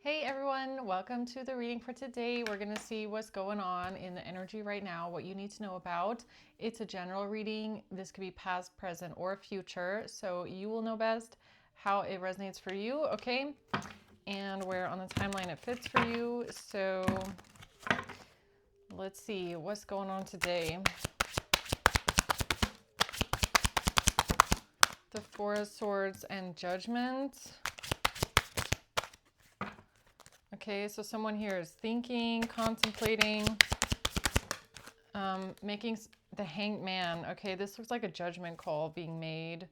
Hey everyone, welcome to the reading for today. We're going to see what's going on in the energy right now, what you need to know about. It's a general reading. This could be past, present, or future. So you will know best how it resonates for you, okay? And where on the timeline it fits for you. So let's see what's going on today. The Four of Swords and Judgment. Okay, so someone here is thinking, contemplating, making the Hanged Man. Okay, this looks like a judgment call being made.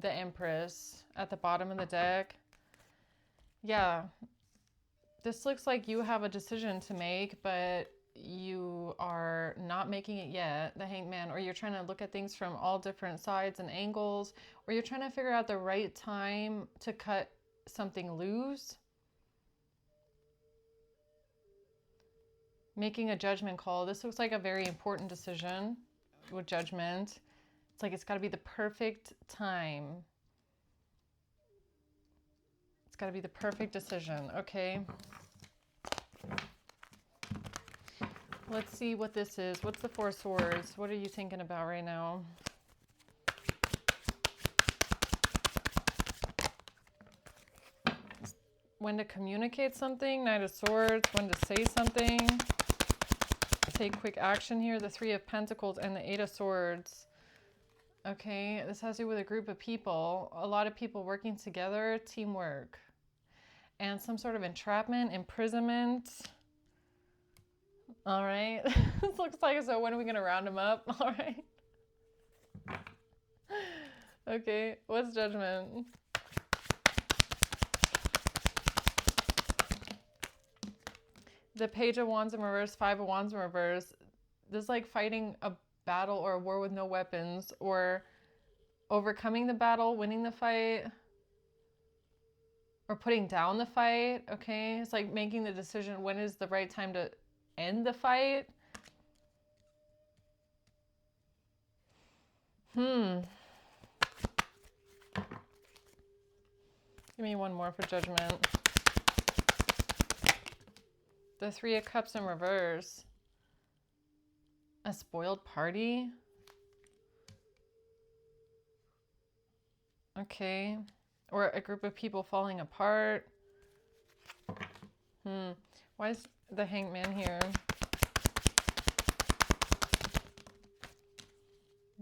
The Empress at the bottom of the deck. Yeah, this looks like you have a decision to make, but you are not making it yet, the Hanged Man, or you're trying to look at things from all different sides and angles, or you're trying to figure out the right time to cut something loose. Making a judgment call. This looks like a very important decision with judgment. It's like it's got to be the perfect time. It's got to be the perfect decision. Okay. Let's see what this is. What's the Four of Swords? What are you thinking about right now? When to communicate something. Knight of Swords. When to say something. Take quick action here. The Three of Pentacles and the Eight of Swords. Okay, this has to do with a group of people. A lot of people working together. Teamwork. And some sort of entrapment, imprisonment. All right. This looks like, so when are we going to round them up? All right. Okay, what's Judgment? The Page of Wands in reverse, Five of Wands in reverse. This is like fighting a battle or a war with no weapons, or overcoming the battle, winning the fight, or putting down the fight. Okay, it's like making the decision when is the right time to end the fight. Give me one more for Judgment. The Three of Cups in reverse. A spoiled party. Okay. Or a group of people falling apart. Why is the Hanged Man here?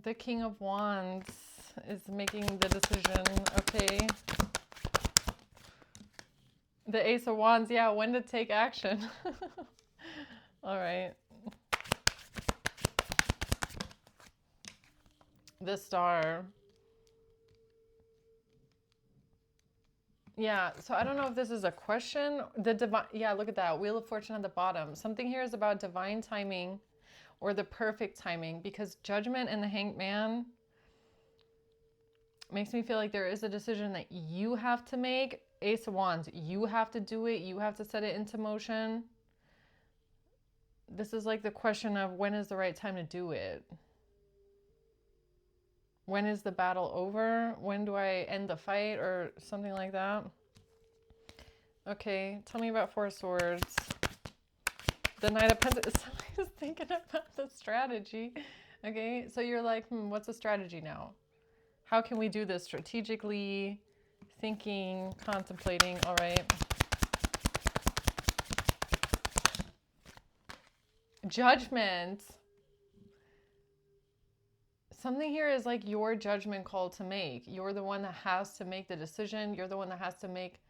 The King of Wands is making the decision. Okay. The Ace of Wands, yeah, when to take action. All right. The Star. Yeah, so I don't know if this is a question. The divine, yeah, look at that. Wheel of Fortune at the bottom. Something here is about divine timing or the perfect timing, because Judgment and the Hanged Man makes me feel like there is a decision that you have to make. Ace of Wands, you have to do it. You have to set it into motion. This is like the question of when is the right time to do it? When is the battle over? When do I end the fight or something like that? Okay, tell me about Four Swords. The Knight of Pentacles. Somebody's thinking about the strategy. Okay, so you're like, what's the strategy now? How can we do this strategically? Thinking, contemplating, all right. Judgment. Something here is like your judgment call to make. You're the one that has to make the decision. You're the one that has to make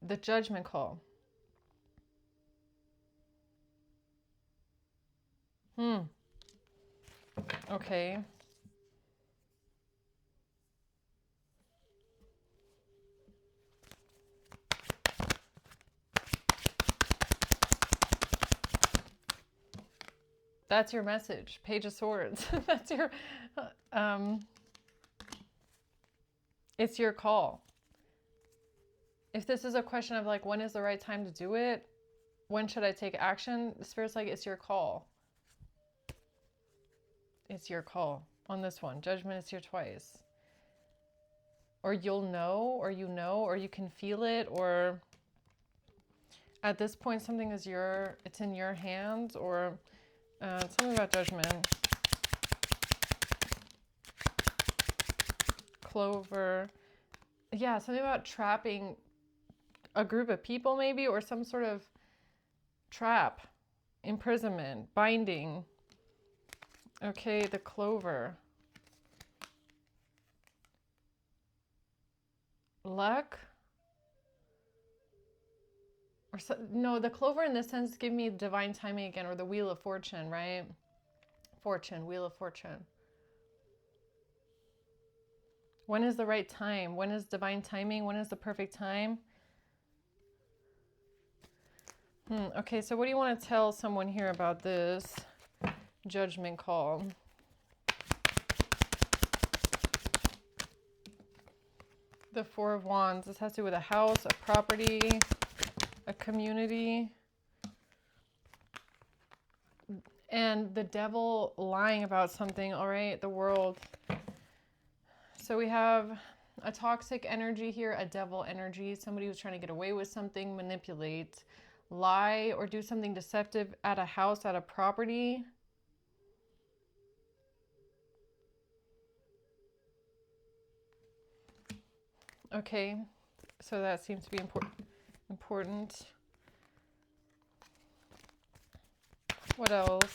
the judgment call. Okay. That's your message. Page of Swords. That's your, it's your call. If this is a question of like, when is the right time to do it? When should I take action? The Spirit's like, it's your call. It's your call on this one. Judgment is here twice. or you'll know, or you know, or you can feel it, or at this point something is it's in your hands, or something about judgment. Clover. Yeah, something about trapping a group of people maybe, or some sort of trap, imprisonment, binding. Okay, the clover. Luck. Or so, no, the clover in this sense give me divine timing again, or the wheel of fortune, right? Fortune, wheel of fortune. When is the right time? When is divine timing? When is the perfect time? Okay, so what do you want to tell someone here about this judgment call? The Four of Wands. This has to do with a house, a property, a community. And the devil lying about something, all right? The world. So we have a toxic energy here, a devil energy, somebody who's trying to get away with something, manipulate, lie, or do something deceptive at a house, at a property. Okay, so that seems to be important. What else?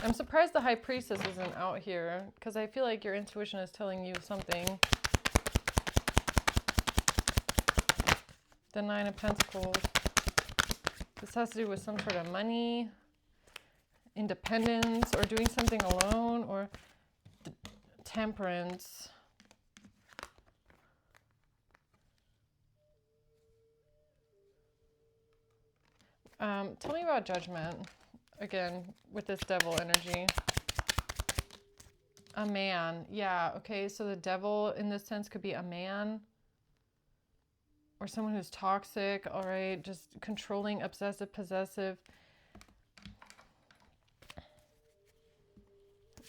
I'm surprised the High Priestess isn't out here, because I feel like your intuition is telling you something. The Nine of Pentacles. This has to do with some sort of money, independence, or doing something alone, or temperance. Tell me about judgment, again, with this devil energy. A man. Yeah, okay, so the devil in this sense could be a man, or someone who's toxic, all right, just controlling, obsessive, possessive.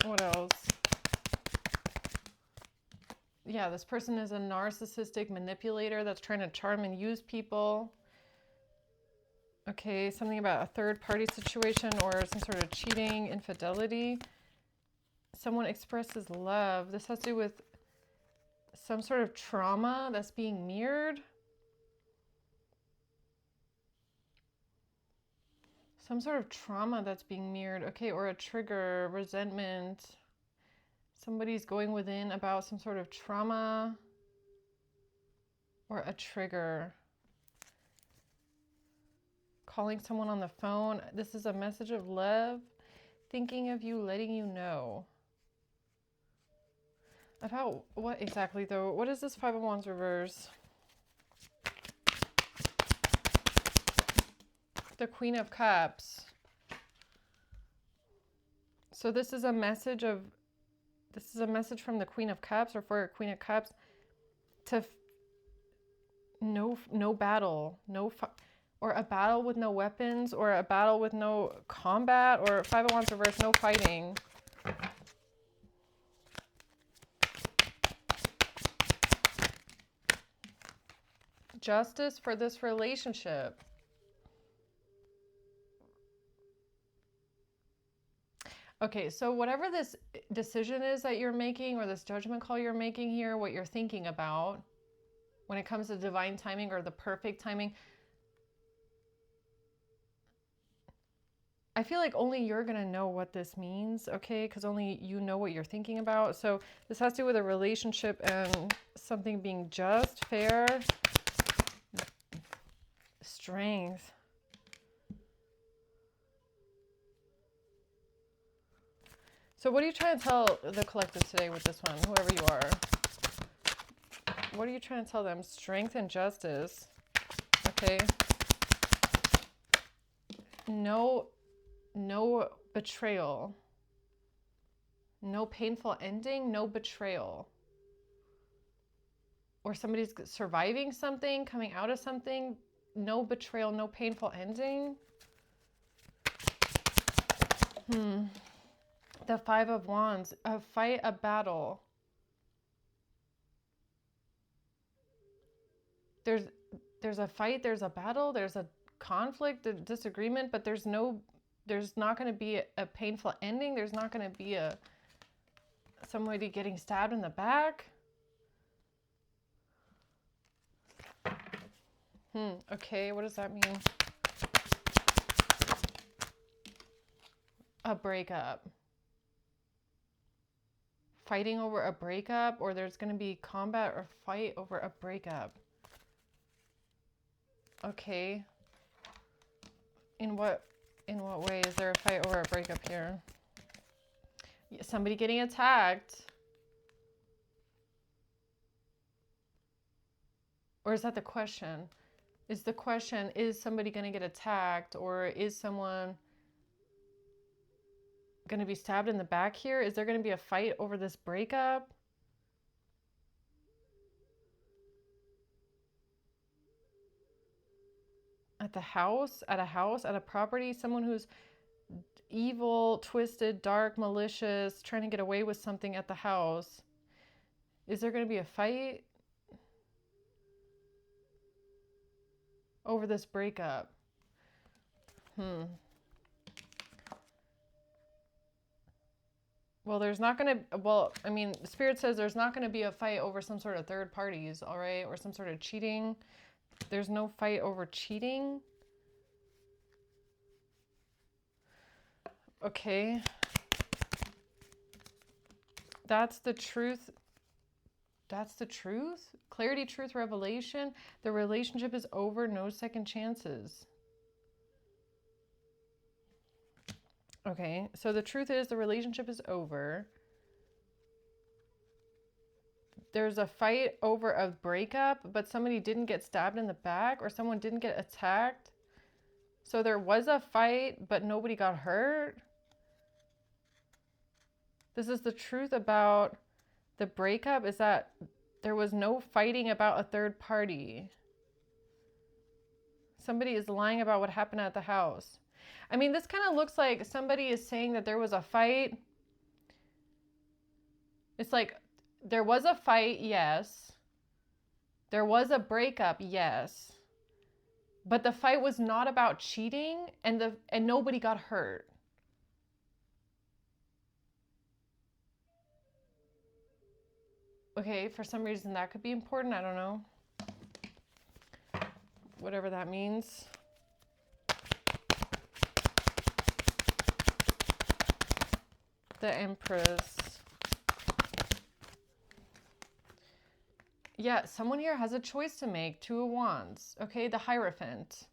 What else? Yeah, this person is a narcissistic manipulator that's trying to charm and use people. Okay, something about a third-party situation or some sort of cheating, infidelity. Someone expresses love. This has to do with some sort of trauma that's being mirrored. Some sort of trauma that's being mirrored. Okay, or a trigger, resentment. Somebody's going within about some sort of trauma or a trigger. Calling someone on the phone. This is a message of love. Thinking of you, letting you know. About what exactly though? What is this Five of Wands reverse? The Queen of Cups. So this is a message from the Queen of Cups, or for a Queen of Cups, to no battle, or a battle with no weapons, or a battle with no combat, or Five of Wands reverse, no fighting. Justice for this relationship. Okay, so whatever this decision is that you're making, or this judgment call you're making here, what you're thinking about when it comes to divine timing or the perfect timing, I feel like only you're going to know what this means, okay? Because only you know what you're thinking about. So this has to do with a relationship and something being just, fair, strength. So what are you trying to tell the collective today with this one, whoever you are? What are you trying to tell them? Strength and justice. Okay. No betrayal. No painful ending, no betrayal. Or somebody's surviving something, coming out of something. No betrayal, no painful ending. The Five of Wands, a fight, a battle. There's a fight, there's a battle, there's a conflict, a disagreement, but there's not going to be a painful ending. There's not going to be somebody getting stabbed in the back. Okay, what does that mean? A breakup. Fighting over a breakup, or there's going to be combat or fight over a breakup. Okay. In what way is there a fight over a breakup here? Somebody getting attacked. Or is that the question? Is the question, is somebody going to get attacked, or is someone going to be stabbed in the back here? Is there going to be a fight over this breakup? At the house, at a property, someone who's evil, twisted, dark, malicious, trying to get away with something at the house. Is there going to be a fight over this breakup? Well, there's not going to, well, I mean, Spirit says there's not going to be a fight over some sort of third parties, all right? Or some sort of cheating. There's no fight over cheating. Okay. That's the truth. That's the truth. Clarity, truth, revelation. The relationship is over. No second chances. Okay, so the truth is the relationship is over. There's a fight over a breakup, but somebody didn't get stabbed in the back, or someone didn't get attacked. So there was a fight, but nobody got hurt. This is the truth about the breakup, is that there was no fighting about a third party. Somebody is lying about what happened at the house. I mean, this kind of looks like somebody is saying that there was a fight. It's like, there was a fight, yes. There was a breakup, yes. But the fight was not about cheating, and nobody got hurt. Okay, for some reason that could be important. I don't know. Whatever that means. The Empress. Yeah, someone here has a choice to make. Two of Wands. Okay, the Hierophant.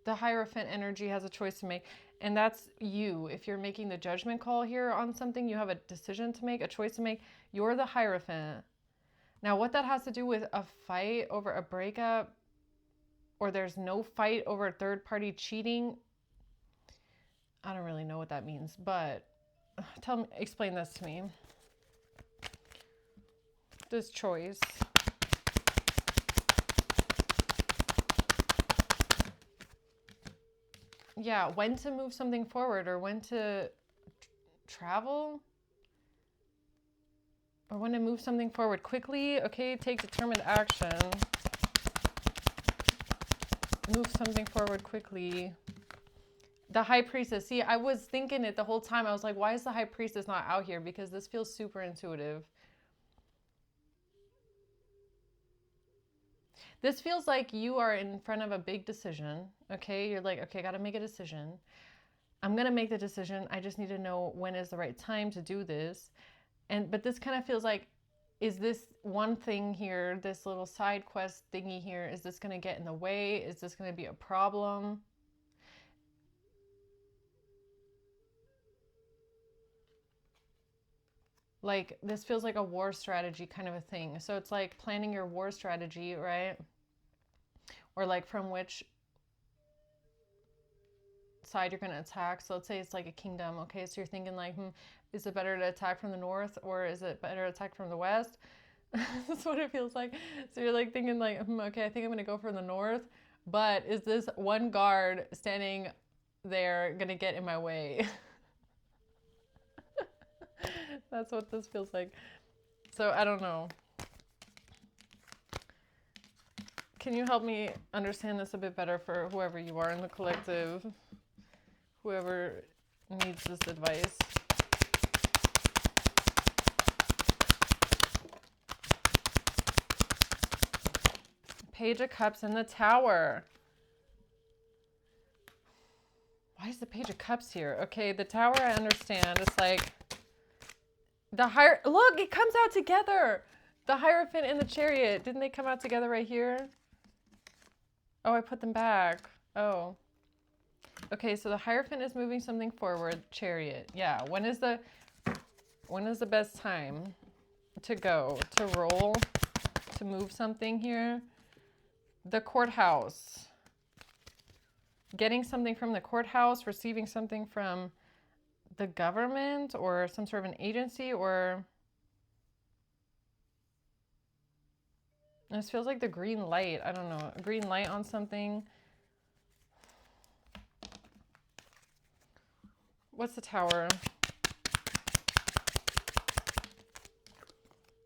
The Hierophant energy has a choice to make. And that's you. If you're making the judgment call here on something, you have a decision to make, a choice to make. You're the Hierophant. Now, what that has to do with a fight over a breakup, or there's no fight over third-party cheating, I don't really know what that means, but explain this to me. This choice. Yeah, when to move something forward, or when to travel, or when to move something forward quickly. Okay, take determined action. Move something forward quickly. The High Priestess. See, I was thinking it the whole time. I was like, why is the High Priestess not out here? Because this feels super intuitive. This feels like you are in front of a big decision, okay? You're like, okay, I gotta make a decision. I'm gonna make the decision. I just need to know when is the right time to do this. But this kind of feels like, is this one thing here, this little side quest thingy here, is this gonna get in the way? Is this gonna be a problem? Like, this feels like a war strategy kind of a thing. So it's like planning your war strategy, right? Or like from which side you're going to attack. So let's say it's like a kingdom. Okay, so you're thinking like, is it better to attack from the north, or is it better to attack from the west? That's what it feels like. So you're like thinking like, okay, I think I'm going to go for the north. But is this one guard standing they're gonna get in my way. That's what this feels like. So I don't know. Can you help me understand this a bit better for whoever you are in the collective, whoever needs this advice? Page of Cups in the Tower. Why is the Page of Cups here? Okay, the Tower, I understand. It's like look, it comes out together. The Hierophant and the Chariot. Didn't they come out together right here? Oh, I put them back. Oh. Okay, so the Hierophant is moving something forward. Chariot. Yeah. When is the best time to go, to roll, to move something here? The Courthouse. Getting something from the courthouse, receiving something from the government or some sort of an agency, or this feels like the green light. I don't know. A green light on something. What's the Tower?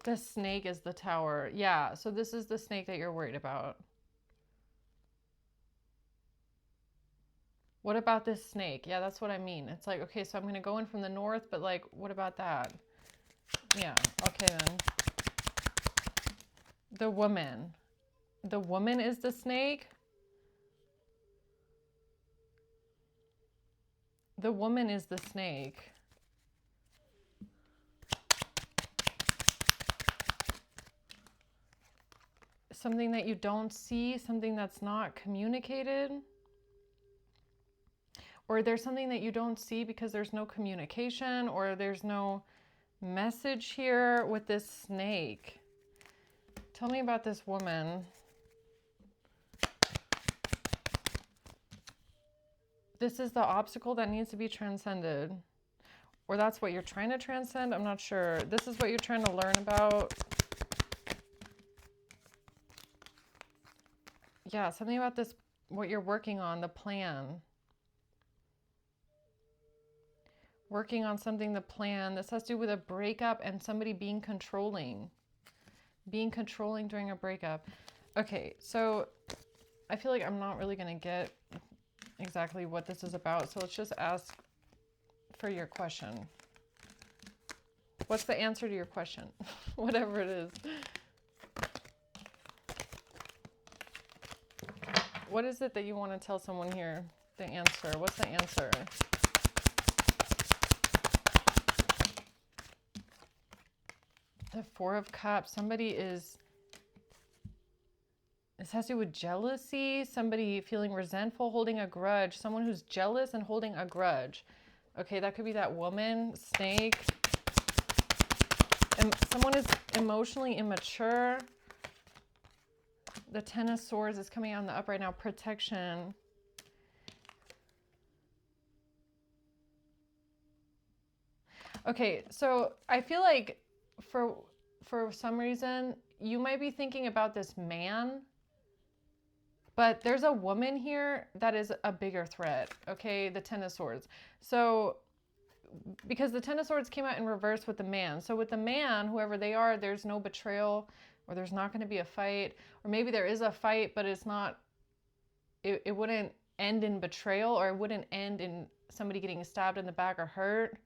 The snake is the Tower. Yeah, so this is the snake that you're worried about. What about this snake? Yeah, that's what I mean. It's like, okay, so I'm going to go in from the north, but like, what about that? Yeah, okay then. The woman. The woman is the snake? The woman is the snake. Something that you don't see, something that's not communicated. Or there's something that you don't see because there's no communication, or there's no message here with this snake. Tell me about this woman. This is the obstacle that needs to be transcended. Or that's what you're trying to transcend? I'm not sure. This is what you're trying to learn about. Yeah, something about this, what you're working on, the plan. Working on something, the plan. This has to do with a breakup and somebody being controlling. Being controlling during a breakup. Okay, so I feel like I'm not really going to get exactly what this is about. So let's just ask for your question. What's the answer to your question? Whatever it is. What is it that you want to tell someone here? The answer. What's the answer? The Four of Cups. Somebody is... This has to do with jealousy. Somebody feeling resentful, holding a grudge. Someone who's jealous and holding a grudge. Okay, that could be that woman, snake. And someone is emotionally immature. The Ten of Swords is coming out in the up right now. Protection. Okay, so I feel like for some reason, you might be thinking about this man, but there's a woman here that is a bigger threat, okay? The Ten of Swords. So, because the Ten of Swords came out in reverse with the man. So with the man, whoever they are, there's no betrayal, or there's not going to be a fight, or maybe there is a fight, but it's not, it wouldn't end in betrayal, or it wouldn't end in somebody getting stabbed in the back or hurt.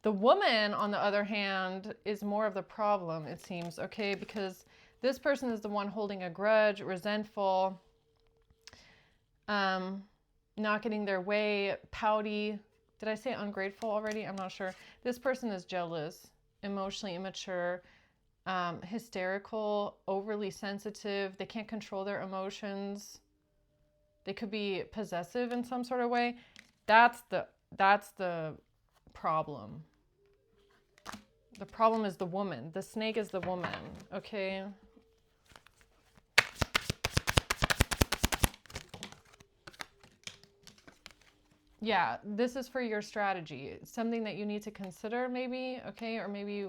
The woman, on the other hand, is more of the problem, it seems, okay? Because this person is the one holding a grudge, resentful, not getting their way, pouty. Did I say ungrateful already? I'm not sure. This person is jealous, emotionally immature, hysterical, overly sensitive. They can't control their emotions. They could be possessive in some sort of way. That's the problem. The problem is the woman. The snake is the woman, okay? Yeah, this is for your strategy. It's something that you need to consider maybe, okay? Or maybe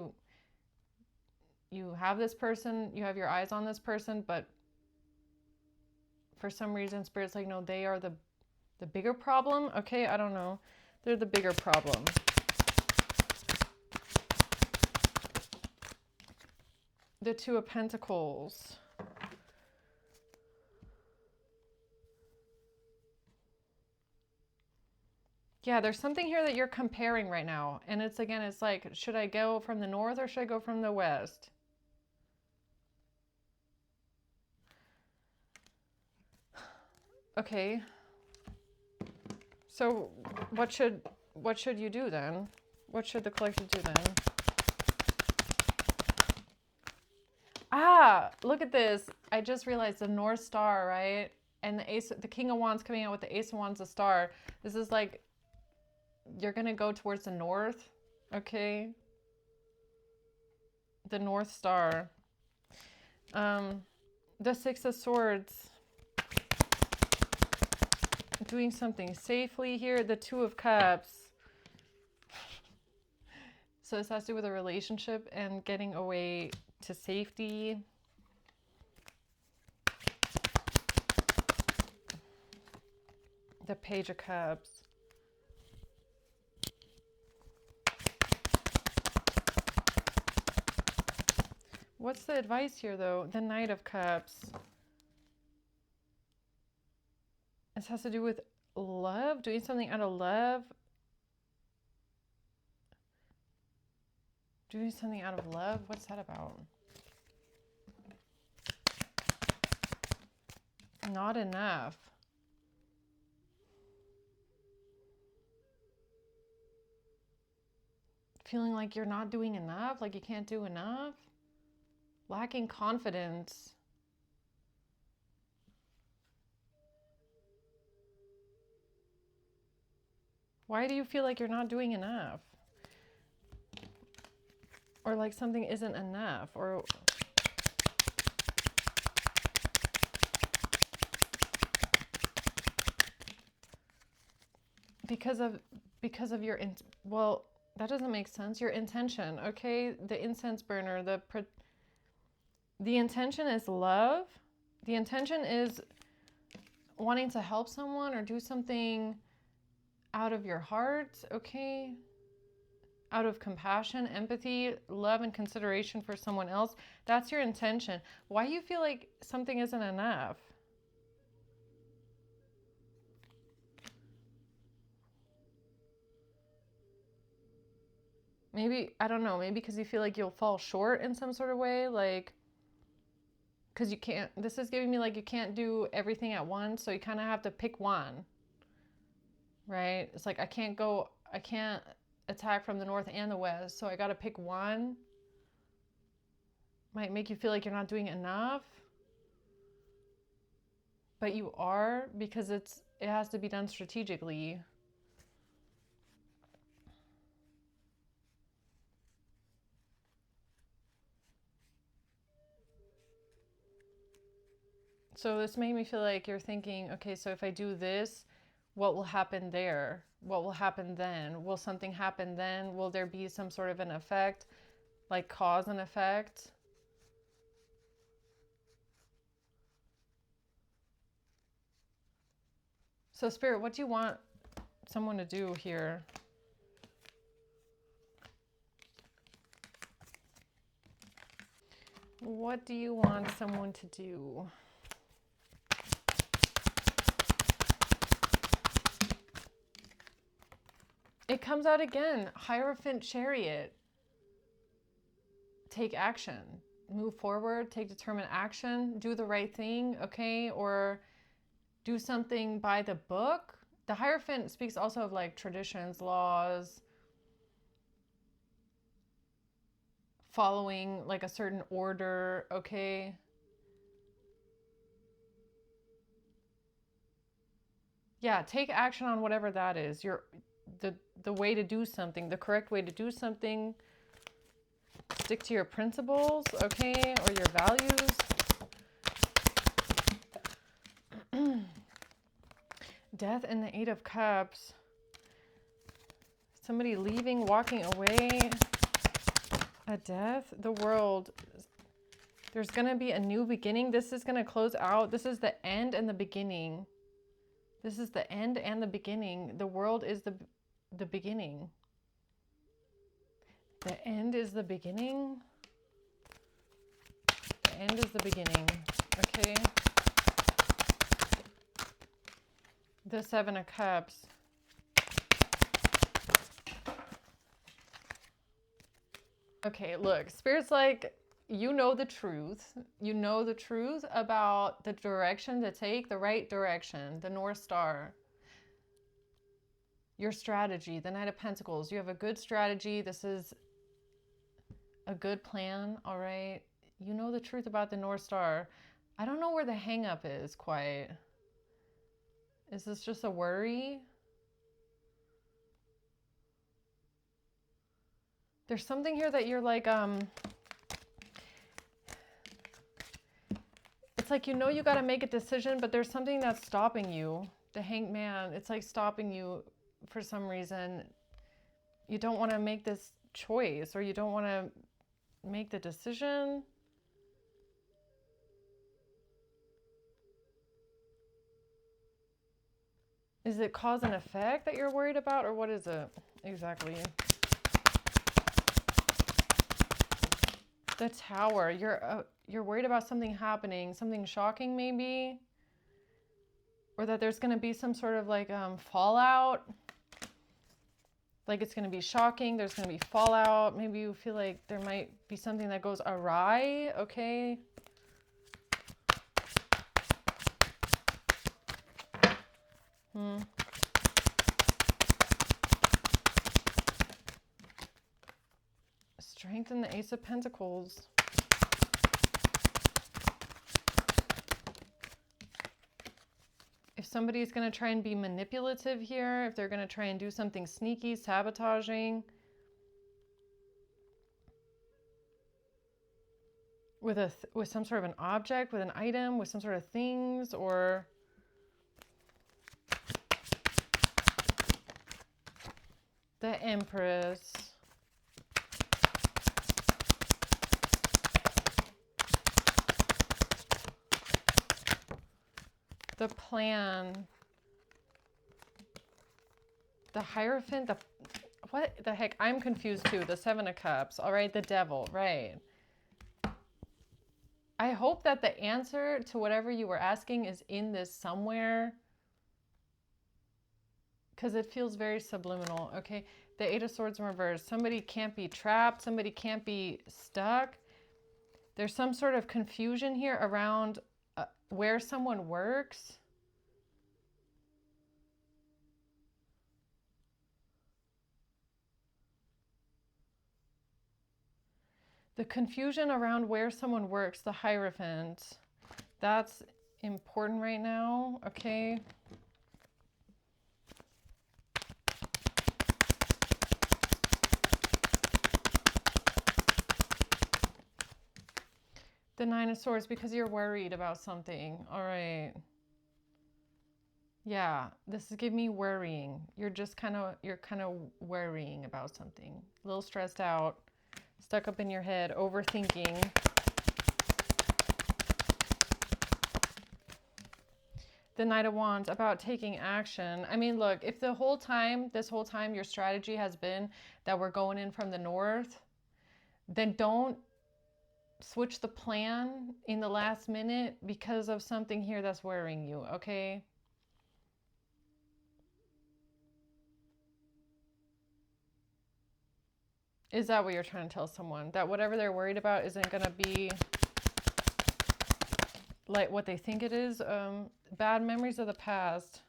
you have this person, you have your eyes on this person, but for some reason Spirit's like, no, they are the The bigger problem? Okay, I don't know. They're the bigger problem. The Two of Pentacles. Yeah, there's something here that you're comparing right now. And it's, again, it's like, should I go from the north or should I go from the west? Okay. So what should you do then? What should the collective do then? Ah, look at this. I just realized the North Star, right? And the King of Wands coming out with the Ace of Wands, the star. This is like, you're going to go towards the north, okay? The North Star. The Six of Swords. Doing something safely here. The Two of Cups. So this has to do with a relationship and getting away to safety. The Page of Cups. What's the advice here, though? The Knight of Cups. This has to do with love, doing something out of love. Doing something out of love? What's that about? Not enough. Feeling like you're not doing enough, like you can't do enough. Lacking confidence. Why do you feel like you're not doing enough? Or like something isn't enough? Or because of your well, that doesn't make sense. Your intention, okay? The incense burner, the intention is love. The intention is wanting to help someone or do something out of your heart, okay? Out of compassion, empathy, love, and consideration for someone else. That's your intention. Why do you feel like something isn't enough? Maybe, I don't know, maybe because you feel like you'll fall short in some sort of way, like, because you can't, this is giving me like you can't do everything at once, so you kind of have to pick one, right? It's like I can't attack from the north and the west, so I got to pick one. Might make you feel like you're not doing enough, but you are, because it has to be done strategically. So this made me feel like you're thinking, okay, so if I do this, what will happen there? What will happen then? Will something happen then? Will there be some sort of an effect, like cause and effect? So Spirit, what do you want someone to do here? What do you want someone to do? It comes out again, Hierophant Chariot. Take action, move forward, take determined action, do the right thing, okay? Or do something by the book. The Hierophant speaks also of like traditions, laws, following like a certain order, okay? Yeah, take action on whatever that is. The way to do something, the correct way to do something. Stick to your principles, okay, or your values. Death and the Eight of Cups. Somebody leaving, walking away. A death, the World. There's going to be a new beginning. This is going to close out. This is the end and the beginning. This is the end and the beginning. The world is the beginning. The end is the beginning. The end is the beginning. Okay. The Seven of Cups. Okay, look, Spirit's like, you know the truth. You know the truth about the direction to take, the right direction, the North Star. Your strategy, the Knight of Pentacles. You have a good strategy. This is a good plan, all right? You know the truth about the North Star. I don't know where the hang up is quite. Is this just a worry? There's something here that you're like, it's like, you know, you got to make a decision, but there's something that's stopping you. The Hanged Man, it's like stopping you for some reason. You don't want to make this choice, or you don't want to make the decision. Is it cause and effect that you're worried about, or what is it exactly? The Tower. You're worried about something happening, something shocking maybe, or that there's going to be some sort of like fallout. Like it's going to be shocking. There's going to be fallout. Maybe you feel like there might be something that goes awry. Okay. Strength in the Ace of Pentacles. If somebody's going to try and be manipulative here, if they're going to try and do something sneaky, sabotaging, with some sort of an object, with an item, with some sort of things, or the Empress. The Plan. The Hierophant. What the heck? I'm confused too. The Seven of Cups. All right. The Devil. Right. I hope that the answer to whatever you were asking is in this somewhere, because it feels very subliminal. Okay. The Eight of Swords in reverse. Somebody can't be trapped. Somebody can't be stuck. There's some sort of confusion here around where someone works. The confusion around where someone works, the Hierophant, that's important right now, okay? The Nine of Swords, because you're worried about something, all right. Yeah, this is giving me worrying. You're kind of worrying about something. A little stressed out, stuck up in your head, overthinking. The Knight of Wands, about taking action. I mean, look, if this whole time your strategy has been that we're going in from the north, then don't switch the plan in the last minute because of something here that's worrying you, okay? Is that what you're trying to tell someone? That whatever they're worried about isn't going to be like what they think it is? Bad memories of the past.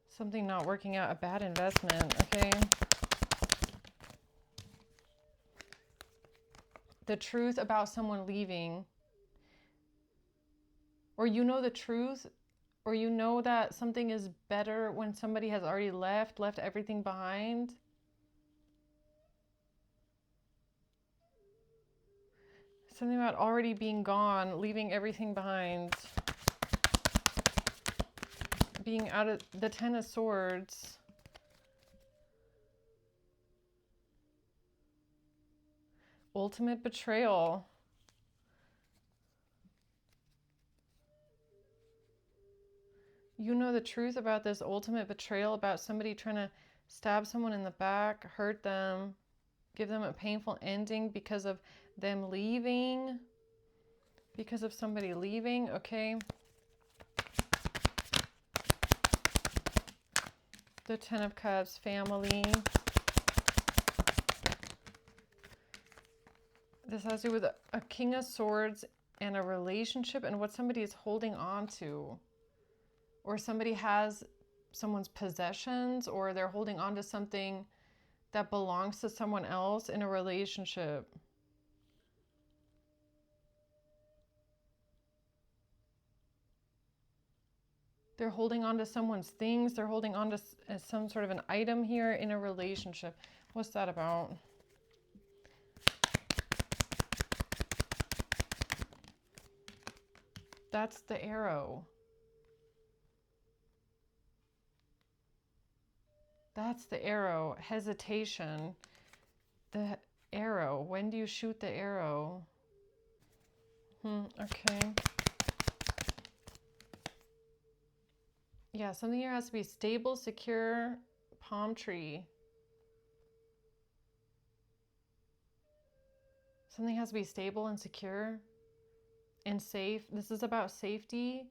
Something not working out, a bad investment, okay? The truth about someone leaving. Or you know the truth, or you know that something is better when somebody has already left everything behind. Something about already being gone, leaving everything behind. Being out of the Ten of Swords. Ultimate betrayal. You know the truth about this ultimate betrayal, about somebody trying to stab someone in the back, hurt them, give them a painful ending because of them leaving, because of somebody leaving, okay? The Ten of Cups, family. This has to do with a King of Swords and a relationship and what somebody is holding on to. Or somebody has someone's possessions, or they're holding on to something that belongs to someone else in a relationship. They're holding on to someone's things. They're holding on to some sort of an item here in a relationship. What's that about? That's the arrow. That's the arrow. Hesitation. The arrow. When do you shoot the arrow? Okay. Yeah, something here has to be stable, secure, palm tree. Something has to be stable and secure and safe. This is about safety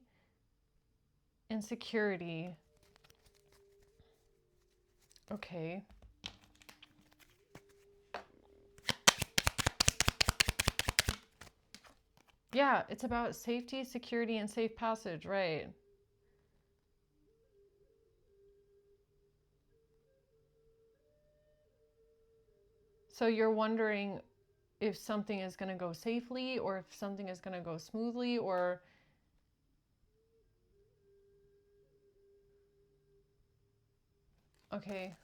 and security. Okay. Yeah, it's about safety, security, and safe passage, right? So you're wondering if something is going to go safely, or if something is going to go smoothly, or... Okay.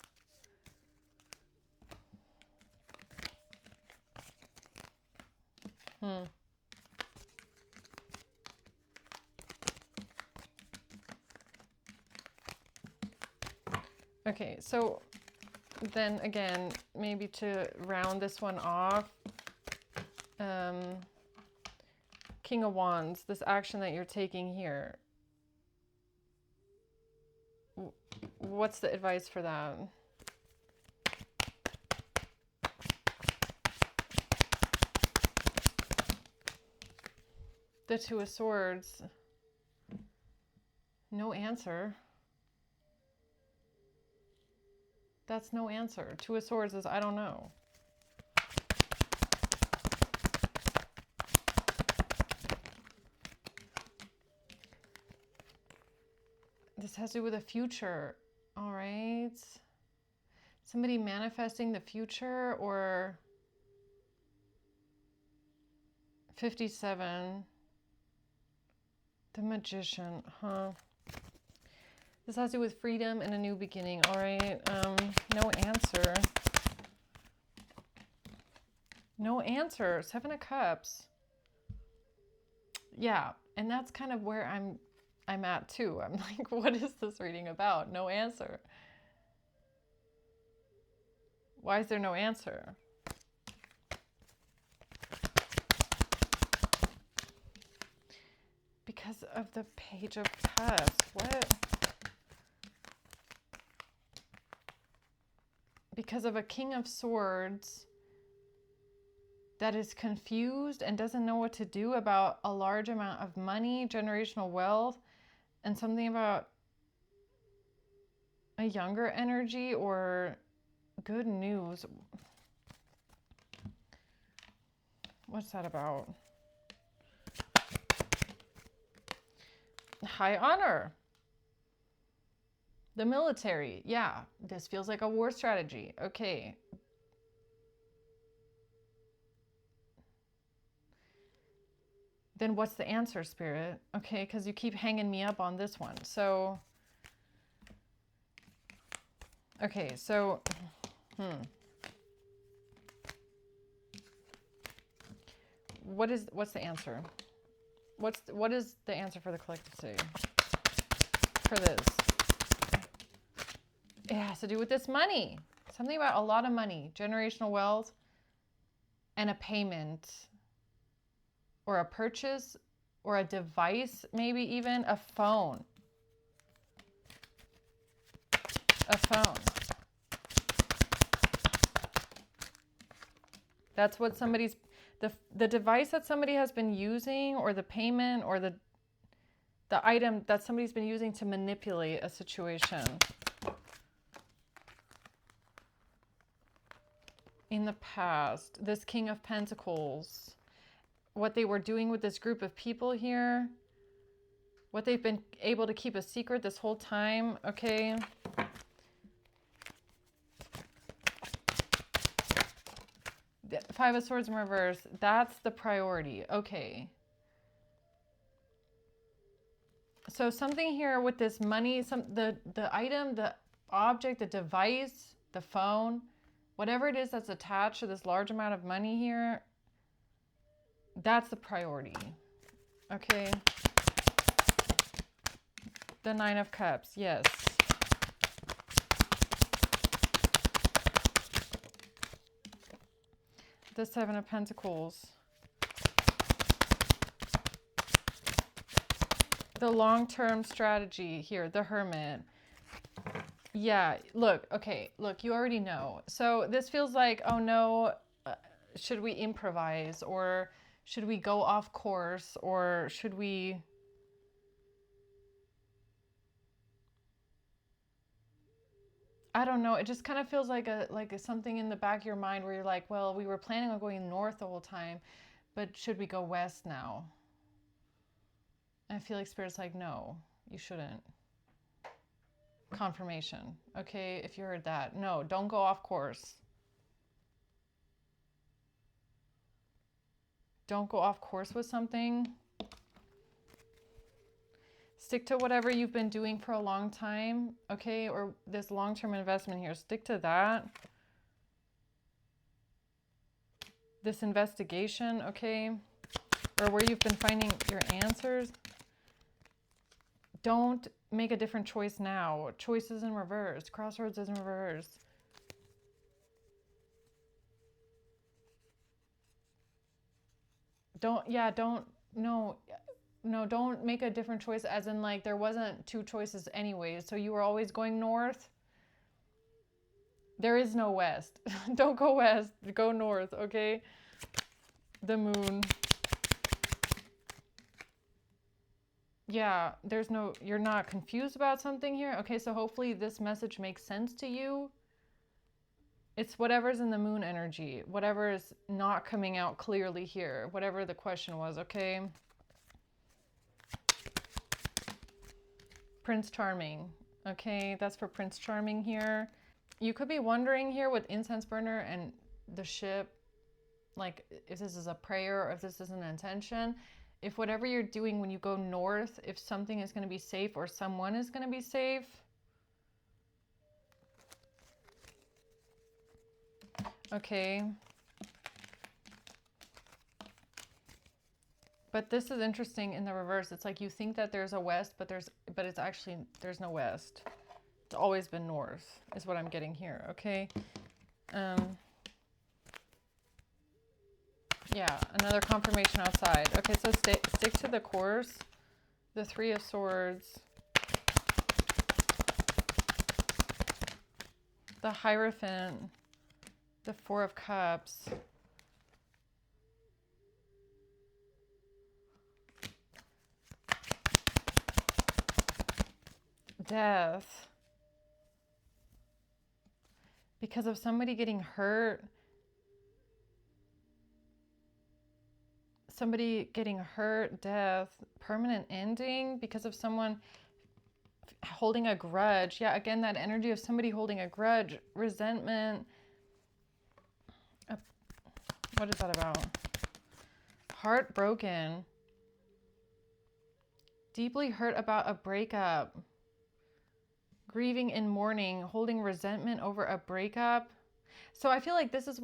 Okay, so then again, maybe to round this one off, King of Wands, this action that you're taking here, what's the advice for that? The Two of Swords, no answer. That's no answer. Two of Swords is, I don't know. This has to do with the future. All right. Somebody manifesting the future, or 57. The Magician, huh? This has to do with freedom and a new beginning. All right. No answer. No answer. Seven of Cups. Yeah, and that's kind of where I'm at too. I'm like, what is this reading about? No answer. Why is there no answer? Because of the Page of Cups. What? Because of a King of Swords that is confused and doesn't know what to do about a large amount of money, generational wealth, and something about a younger energy or good news. What's that about? High honor. The military. Yeah, this feels like a war strategy. Okay. Then what's the answer, Spirit? Okay, because you keep hanging me up on this one. So, okay, so, what's the answer? What is the answer for the collective today? For this. It has to do with this money. Something about a lot of money, generational wealth, and a payment, or a purchase, or a device, maybe even a phone. A phone. That's what somebody's, the device that somebody has been using, or the payment, or the item that somebody's been using to manipulate a situation. In the past, this King of Pentacles, what they were doing with this group of people here, what they've been able to keep a secret this whole time, okay? The Five of Swords in reverse, that's the priority, okay. So something here with this money, the item, the object, the device, the phone, whatever it is that's attached to this large amount of money here, that's the priority, okay? The Nine of Cups, yes. The Seven of Pentacles. The long-term strategy here, the Hermit. Yeah, look, okay, look, you already know. So this feels like, oh no, should we improvise, or should we go off course, or should we... I don't know. It just kind of feels like something in the back of your mind where you're like, well, we were planning on going north the whole time, but should we go west now? I feel like Spirit's like, no, you shouldn't. Confirmation. Okay, if you heard that. No, don't go off course. Don't go off course with something. Stick to whatever you've been doing for a long time, okay? Or this long-term investment here. Stick to that. This investigation, okay? Or where you've been finding your answers. Don't make a different choice now. Choice is in reverse. Crossroads is in reverse. No, don't make a different choice, as in like there wasn't two choices anyways. So you were always going north. There is no west. Don't go west, go north, okay? The Moon. Yeah, you're not confused about something here. Okay, so hopefully this message makes sense to you. It's whatever's in the Moon energy, whatever is not coming out clearly here, whatever the question was, okay? Prince Charming, okay? That's for Prince Charming here. You could be wondering here with incense burner and the ship, like if this is a prayer or if this is an intention. If whatever you're doing when you go north, if something is going to be safe or someone is going to be safe. Okay. But this is interesting in the reverse. It's like you think that there's a west, but it's actually, there's no west. It's always been north, is what I'm getting here, okay? Yeah, another confirmation outside. Okay, so stick to the course. The Three of Swords. The Hierophant. The Four of Cups. Death. Because of somebody getting hurt. Somebody getting hurt, death, permanent ending because of someone holding a grudge. Yeah, again, that energy of somebody holding a grudge, resentment. What is that about? Heartbroken. Deeply hurt about a breakup. Grieving in mourning, holding resentment over a breakup. So I feel like this is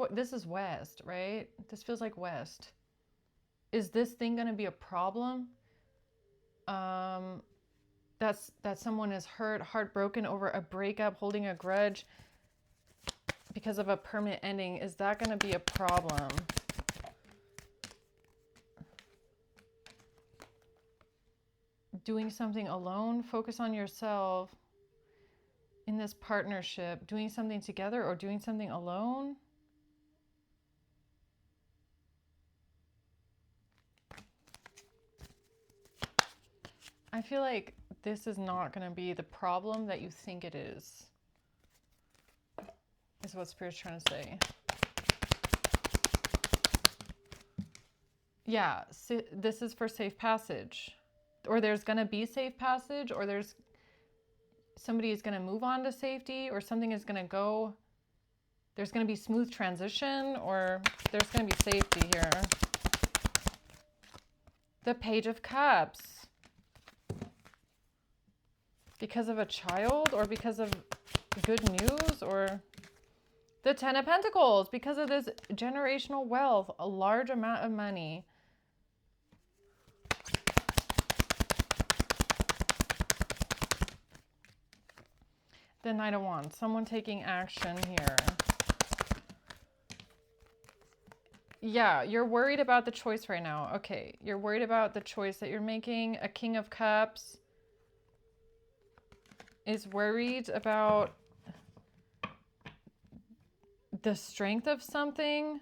West, right? This feels like West. Is this thing going to be a problem? That someone is hurt, heartbroken over a breakup, holding a grudge because of a permanent ending. Is that going to be a problem? Doing something alone, focus on yourself. in this partnership, doing something together or doing something alone. I feel like this is not going to be the problem that you think it is what Spirit's trying to say. Yeah, this is for safe passage. Or there's going to be safe passage, or there's somebody is going to move on to safety, or something is going to go, there's going to be smooth transition, or there's going to be safety here. The Page of Cups. Because of a child, or because of good news, or the Ten of Pentacles, because of this generational wealth, a large amount of money. The Knight of Wands, someone taking action here. Yeah, you're worried about the choice right now. Okay, you're worried about the choice that you're making. A King of Cups is worried about the strength of something.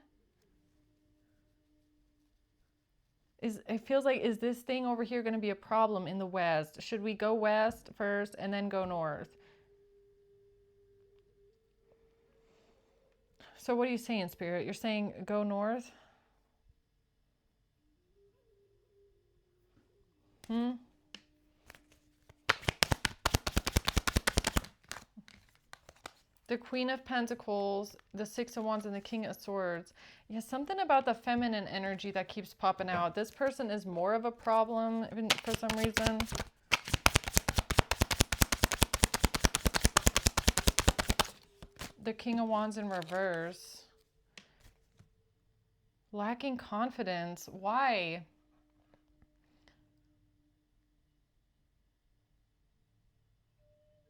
It feels like, is this thing over here going to be a problem in the west? Should we go west first and then go north? So what are you saying, Spirit? You're saying go north? The Queen of Pentacles, the Six of Wands, and the King of Swords. Yeah, something about the feminine energy that keeps popping out. This person is more of a problem for some reason. The King of Wands in reverse. Lacking confidence. Why?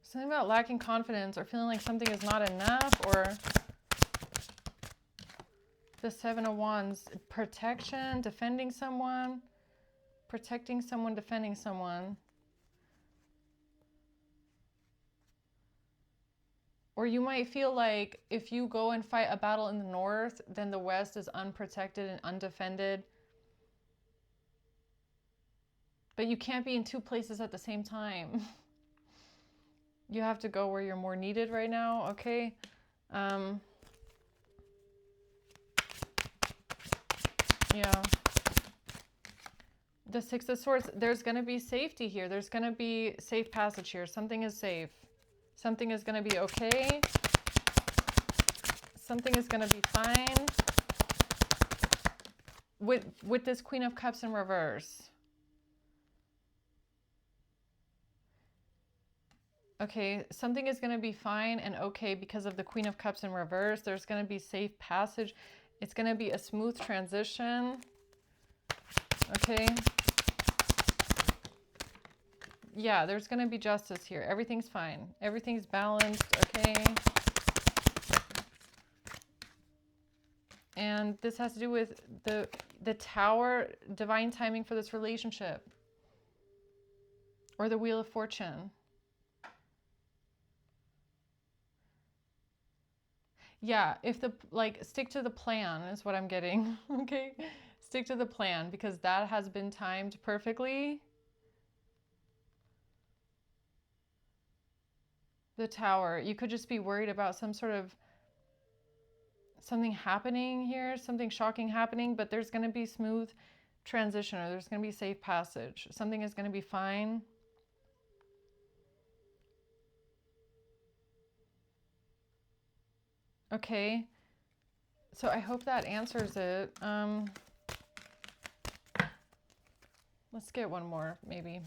Something about lacking confidence, or feeling like something is not enough, or the Seven of Wands, protection, defending someone, protecting someone, defending someone. Or you might feel like if you go and fight a battle in the north, then the west is unprotected and undefended. But you can't be in two places at the same time. You have to go where you're more needed right now, okay? Yeah. The Six of Swords, there's going to be safety here. There's going to be safe passage here. Something is safe. Something is going to be okay. Something is going to be fine. With this Queen of Cups in reverse. Okay, something is going to be fine and okay because of the Queen of Cups in reverse. There's going to be safe passage. It's going to be a smooth transition. Okay. Yeah, there's going to be justice here. Everything's fine. Everything's balanced. Okay. And this has to do with the Tower, divine timing for this relationship. Or the Wheel of Fortune. Yeah, if stick to the plan is what I'm getting, okay? Stick to the plan because that has been timed perfectly. The Tower, you could just be worried about some sort of something happening here, something shocking happening, but there's going to be smooth transition, or there's going to be safe passage. Something is going to be fine. Okay, so I hope that answers it. Let's get one more, maybe.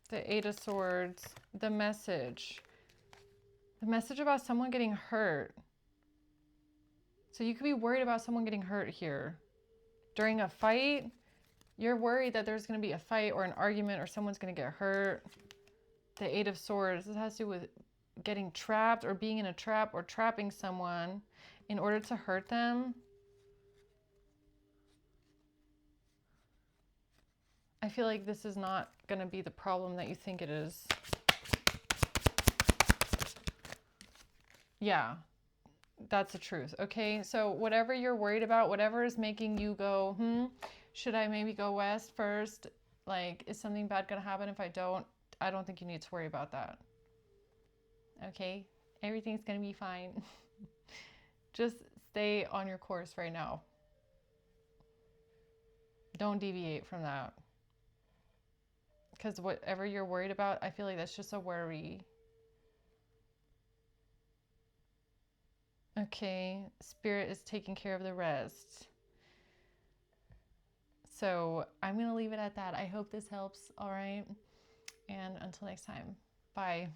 The Eight of Swords, the message. The message about someone getting hurt. So you could be worried about someone getting hurt here. During a fight, you're worried that there's going to be a fight or an argument or someone's going to get hurt. The Eight of Swords, this has to do with getting trapped or being in a trap or trapping someone in order to hurt them. I feel like this is not going to be the problem that you think it is. Yeah, that's the truth. Okay, so whatever you're worried about, whatever is making you go, should I maybe go west first? Like, is something bad going to happen if I don't? I don't think you need to worry about that. Okay, everything's going to be fine. Just stay on your course right now. Don't deviate from that. Because whatever you're worried about, I feel like that's just a worry. Okay, Spirit is taking care of the rest. So I'm going to leave it at that. I hope this helps. All right. And until next time, bye.